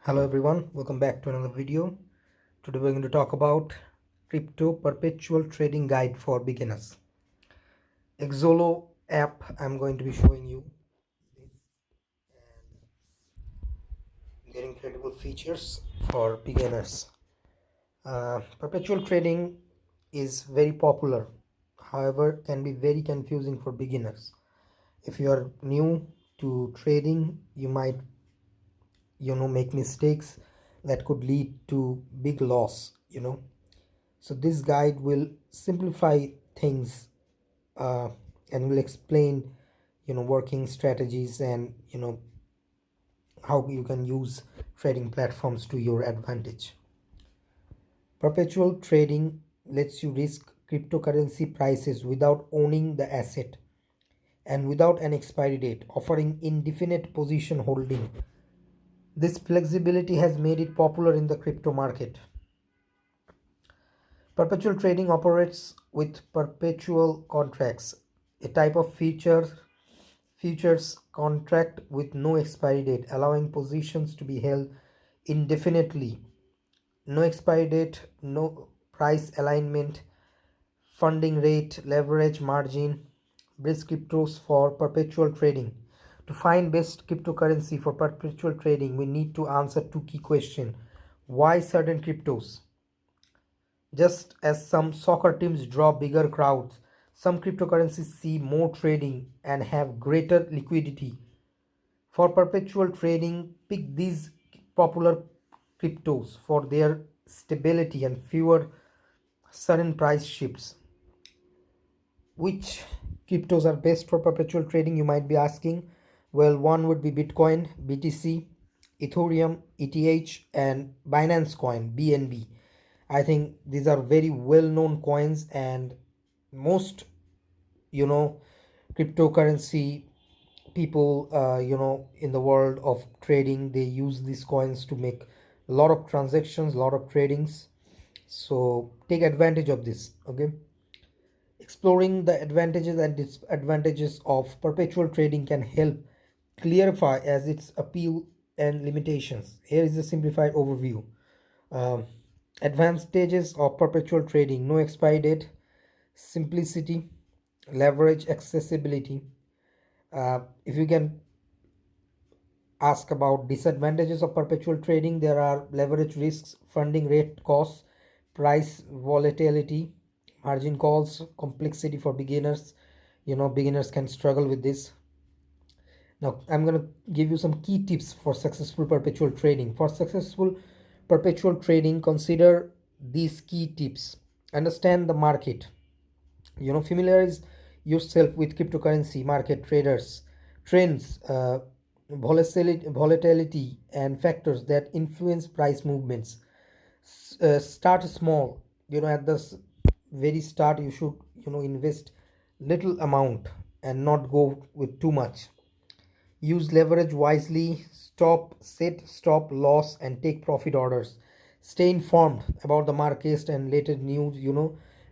Hello everyone, welcome back to another video. Today we're going to talk about crypto perpetual trading guide for beginners. EXOLO app I'm going to be showing you their incredible features for beginners. Perpetual trading is very popular, however can be very confusing for beginners. If you are new to trading, you might make mistakes that could lead to big loss. So this guide will simplify things uh, and will explain working strategies and how you can use trading platforms to your advantage. Perpetual trading lets you risk cryptocurrency prices without owning the asset and without an expiry date, offering indefinite position holding. This flexibility has made it popular in the crypto market. Perpetual trading operates with perpetual contracts, a type of futures contract with no expiry date, allowing positions to be held indefinitely. No expiry date, no price alignment, funding rate, leverage margin, best cryptos for perpetual trading. To find best cryptocurrency for perpetual trading, we need to answer two key questions. Why certain cryptos? Just as some soccer teams draw bigger crowds, some cryptocurrencies see more trading and have greater liquidity. For perpetual trading, pick these popular cryptos for their stability and fewer sudden price shifts. Which cryptos are best for perpetual trading, you might be asking? Well, one would be Bitcoin, BTC, Ethereum, ETH, and Binance Coin, BNB. I think these are very well known coins, and most you know cryptocurrency people in the world of trading, they use these coins to make a lot of transactions, a lot of tradings. So take advantage of this. Okay, exploring the advantages and disadvantages of perpetual trading can help clarify as its appeal and limitations. Here is a simplified overview. um, Advantages of perpetual trading: no expiry date, simplicity, leverage, accessibility. If you can ask about disadvantages of perpetual trading, there are leverage risks, funding rate costs, price volatility, margin calls, complexity for beginners. Beginners can struggle with this. Now I'm going to give you some key tips for successful perpetual trading. For successful perpetual trading, consider these key tips. Understand the market. Familiarize yourself with cryptocurrency market traders, trends, volatility, and factors that influence price movements. Start small. At the very start, you should invest little amount and not go with too much. Use leverage wisely, set stop loss, and take profit orders. Stay informed about the market and latest news.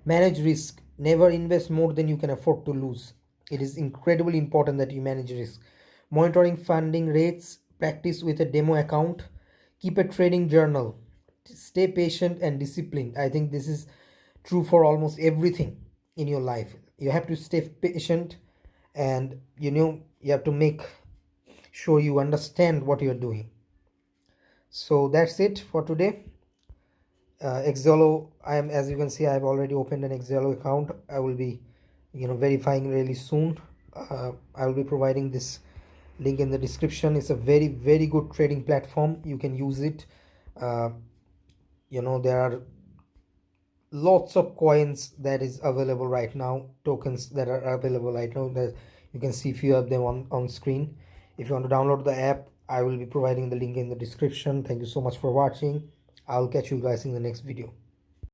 Manage risk. Never invest more than you can afford to lose. It is incredibly important that you manage risk. Monitoring funding rates, practice with a demo account, keep a trading journal, stay patient and disciplined. I think this is true for almost everything in your life. You have to stay patient, and you have to make sure you understand what you're doing. So that's it for today. EXOLO, as you can see, I've already opened an EXOLO account. I will be verifying really soon. I will be providing this link in the description. It's a very, very good trading platform. You can use it. uh, there are lots of coins that is available right now, tokens that are available right now, that you can see few of them on screen. If you want to download the app, I will be providing the link in the description. Thank you so much for watching. I'll catch you guys in the next video.